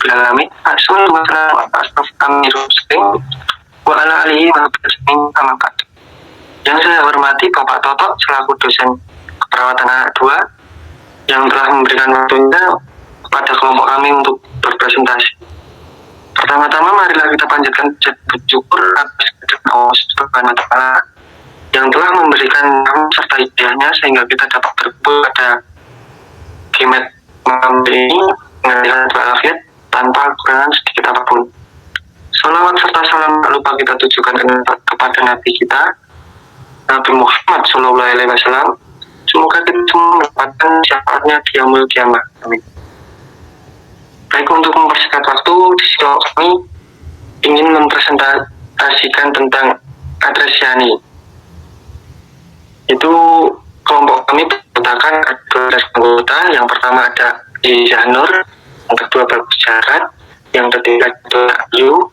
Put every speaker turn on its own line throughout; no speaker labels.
alamin. Astagfirullahaladzim. Wa ala alihi wa sahbihi. Yang saya hormati Bapak Toto selaku dosen keperawatan anak 2 yang telah memberikan waktunya pada kelompok kami untuk berpresentasi. Pertama-tama marilah kita panjatkan bersyukur atas kehadiran Allah Subhanahu wa Ta'ala yang telah memberikan kami serta hidayahnya sehingga kita dapat berkumpul pada Gimet malam ini dengan walafiat tanpa kekurangan sedikit apapun. Salawat serta salam tak lupa kita tujukan kepada Nabi kita, Nabi Muhammad SAW. Semoga kita semua mendapatkan syafaatnya di yaumul qiyamah. Amin. Baik, untuk mempersingkat waktu, di sini kami ingin mempresentasikan tentang Adresiani. Itu kelompok kami berdasarkan ada 12 anggota. Yang pertama ada Izzah Nur, yang kedua Bagus Jarat, yang ketiga ada Ayu,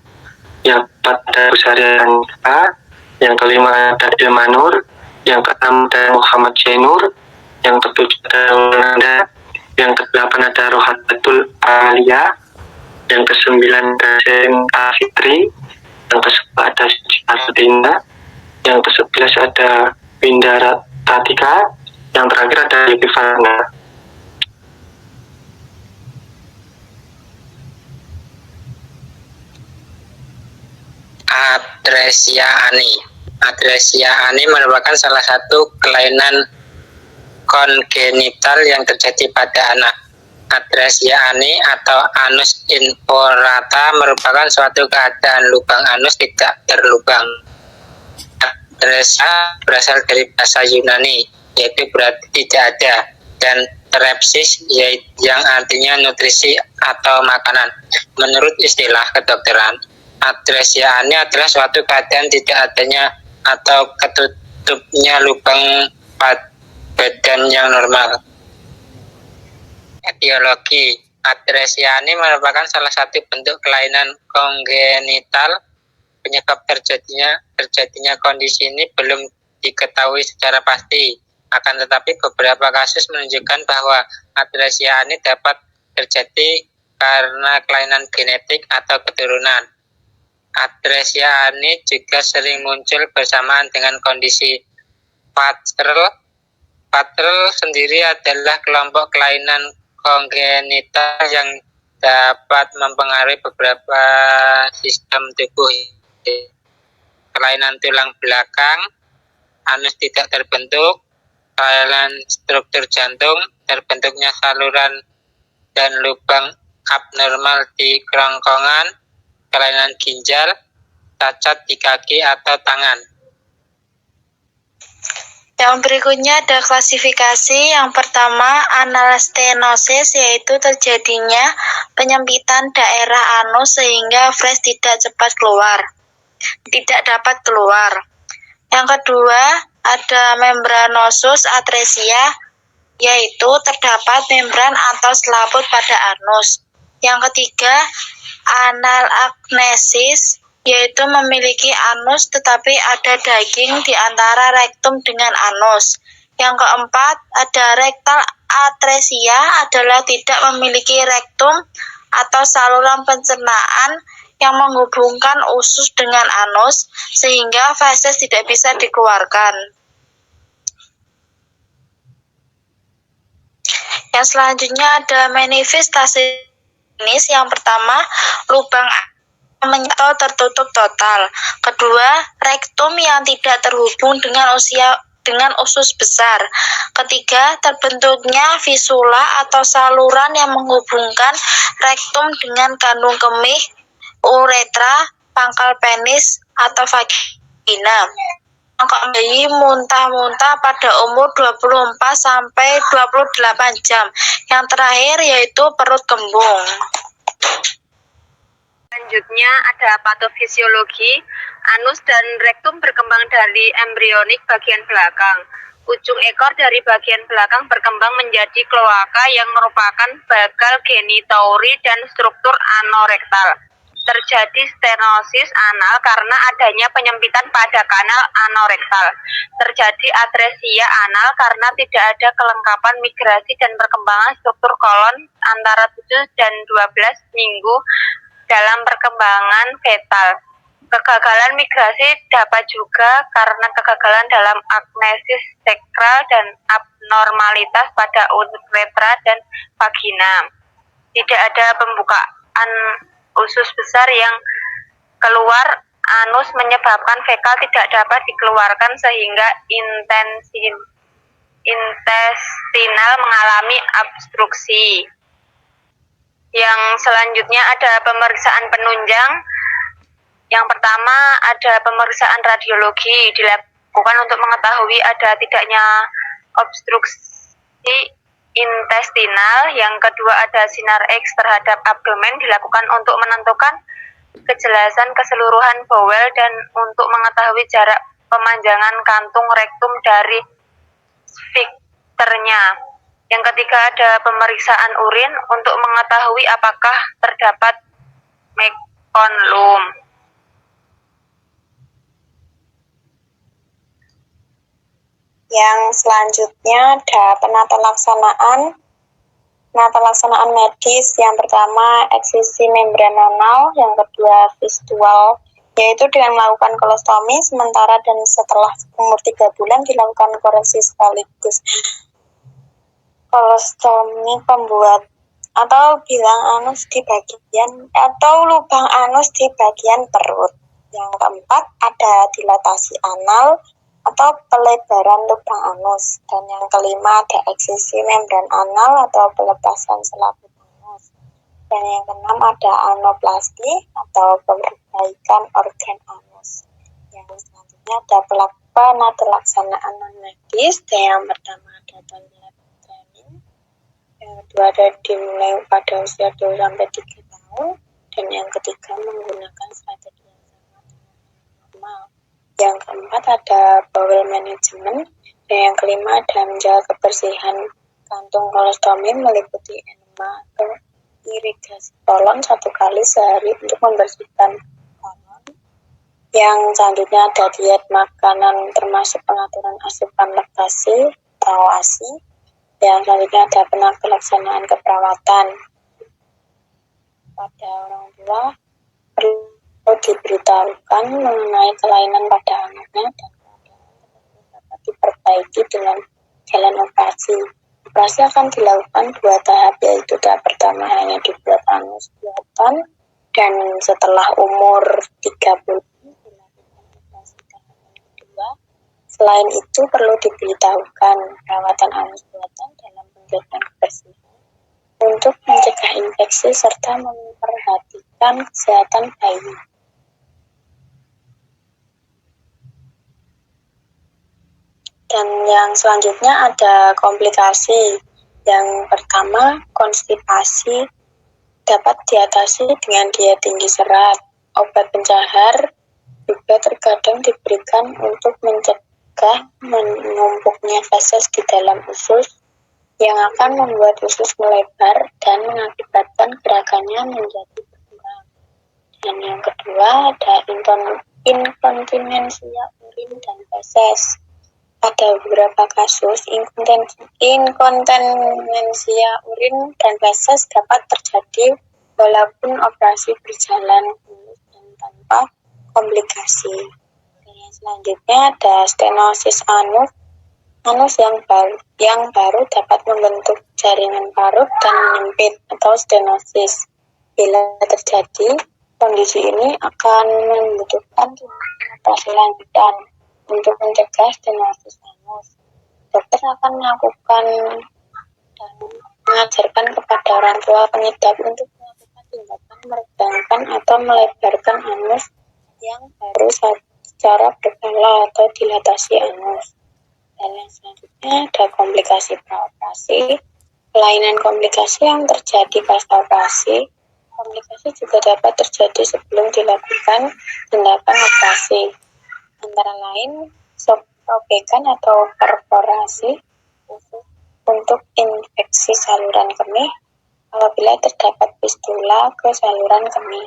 yang keempat ada Busarian A, yang kelima ada Ilmanur, yang keenam ada Muhammad Zainur, yang ketujuh ada Nanda, yang kedelapan ada Rohatul Alia, yang kesembilan ada Zain Fitri, yang ke-10 ada Siti, yang ke-11 ada Winda Tatika, yang terakhir ada Yukifana.
Atresia ani merupakan salah satu kelainan kongenital yang terjadi pada anak. Atresia ani atau anus involata merupakan suatu keadaan lubang anus tidak terlubang. Atresia berasal dari bahasa Yunani, yaitu berarti tidak ada, dan terepsis yang artinya nutrisi atau makanan. Menurut istilah kedokteran, atresia ani adalah suatu keadaan tidak adanya atau ketutupnya lubang badan yang normal. Etiologi: atresia ani merupakan salah satu bentuk kelainan kongenital. Penyebab terjadinya kondisi ini belum diketahui secara pasti. Akan tetapi beberapa kasus menunjukkan bahwa atresia ani dapat terjadi karena kelainan genetik atau keturunan. Atresia ani juga sering muncul bersamaan dengan kondisi Patrel. Patrel sendiri adalah kelompok kelainan kongenital yang dapat mempengaruhi beberapa sistem tubuh. Kelainan tulang belakang, anus tidak terbentuk, kelainan struktur jantung, terbentuknya saluran dan lubang abnormal di kerongkongan, kelainan ginjal, cacat di kaki atau tangan.
Yang berikutnya ada klasifikasi. Yang pertama, analstenosis, yaitu terjadinya penyempitan daerah anus sehingga flash tidak dapat keluar. Yang kedua, ada membranosus atresia, yaitu terdapat membran atau selaput pada anus. Yang ketiga, analagnesis, yaitu memiliki anus tetapi ada daging di antara rektum dengan anus. Yang keempat, ada rektal atresia, adalah tidak memiliki rektum atau saluran pencernaan yang menghubungkan usus dengan anus sehingga feses tidak bisa dikeluarkan. Yang selanjutnya ada manifestasi klinis. Yang pertama, lubang atau tertutup total. Kedua, rektum yang tidak terhubung dengan usus besar. Ketiga, terbentuknya fisula atau saluran yang menghubungkan rektum dengan kandung kemih, uretra, pangkal penis, atau vagina. Bayi muntah-muntah pada umur 24 sampai 28 jam. Yang terakhir yaitu perut kembung.
Selanjutnya ada patofisiologi. Anus dan rektum berkembang dari embrionik bagian belakang. Ujung ekor dari bagian belakang berkembang menjadi kloaka yang merupakan bakal genitoury dan struktur anorektal. Terjadi stenosis anal karena adanya penyempitan pada kanal anorektal. Terjadi atresia anal karena tidak ada kelengkapan migrasi dan perkembangan struktur kolon antara 7 dan 12 minggu dalam perkembangan fetal. Kegagalan migrasi dapat juga karena kegagalan dalam agnesis sekral dan abnormalitas pada uretra dan vagina. Tidak ada pembukaan usus besar yang keluar anus menyebabkan fekal tidak dapat dikeluarkan sehingga intestinal mengalami obstruksi. Yang selanjutnya ada pemeriksaan penunjang. Yang pertama ada pemeriksaan radiologi dilakukan untuk mengetahui ada tidaknya obstruksi intestinal. Yang kedua ada sinar X terhadap abdomen dilakukan untuk menentukan kejelasan keseluruhan bowel dan untuk mengetahui jarak pemanjangan kantung rektum dari sfinkternya. Yang ketiga ada pemeriksaan urin untuk mengetahui apakah terdapat mekonlum.
Yang selanjutnya ada penata laksanaan medis. Yang pertama eksisi membran anal, yang kedua visual, yaitu dengan melakukan kolostomi sementara dan setelah umur 3 bulan dilakukan koreksi sekaligus. Kolostomi pembuat atau bilang anus di bagian atau lubang anus di bagian perut. Yang keempat ada dilatasi anal atau pelebaran lubang anus, dan yang kelima ada eksisi membran anal atau pelepasan selaput anus, dan yang keenam ada anoplasti atau perbaikan organ anus. Yang selanjutnya ada penata laksanaan non-medis. Yang pertama ada toilet training, yang kedua ada dimulai pada usia 2-3 tahun, dan yang ketiga menggunakan strategi yang sama dengan normal. Yang keempat ada bowel management, dan yang kelima ada menjaga kebersihan kantung kolostomi meliputi enema atau irigasi kolon 1 kali sehari untuk membersihkan kolon. Yang selanjutnya ada diet makanan termasuk pengaturan asupan laktasi atau ASI. Yang selanjutnya ada penata laksanaan keperawatan. Pada orang tua perlu diberitahukan mengenai kelainan pada anaknya dan keadaan dapat diperbaiki dengan jalan operasi. Operasi akan dilakukan 2 tahap, yaitu tahap pertama hanya dibuat anus buatan, dan setelah umur 3 bulan dilakukan operasi tahap yang kedua. Selain itu perlu diberitahukan perawatan anus buatan dalam menjaga kebersihan untuk mencegah infeksi serta memperhatikan kesehatan bayi. Dan yang selanjutnya ada komplikasi. Yang pertama, konstipasi dapat diatasi dengan diet tinggi serat. Obat pencahar juga terkadang diberikan untuk mencegah menumpuknya feses di dalam usus yang akan membuat usus melebar dan mengakibatkan gerakannya menjadi berkurang. Dan yang kedua ada inkontinensia urin dan feses. Pada beberapa kasus, inkontinensia urin dan feses dapat terjadi walaupun operasi berjalan mulus dan tanpa komplikasi. Dan yang selanjutnya ada stenosis anus. Anus yang baru dapat membentuk jaringan parut dan menyempit atau stenosis. Bila terjadi, kondisi ini akan membutuhkan operasi lanjutan. Untuk mencegah stenosis anus, dokter akan melakukan dan mengajarkan kepada orang tua pengidap untuk melakukan tindakan meregangkan atau melebarkan anus yang baru secara berkala atau dilatasi anus. Dan yang selanjutnya ada komplikasi praoperasi. Kelainan komplikasi yang terjadi pasca operasi. Komplikasi juga dapat terjadi sebelum dilakukan tindakan operasi. Antara lain robekan atau perforasi untuk infeksi saluran kemih apabila terdapat fistula ke saluran kemih.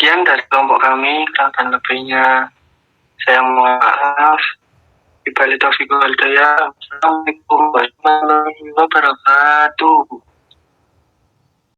Sekian dari kelompok kami, kurang dan lebihnya saya mohon maaf. Wabillahi taufiq wal hidayah. Assalamualaikum warahmatullahi wabarakatuh.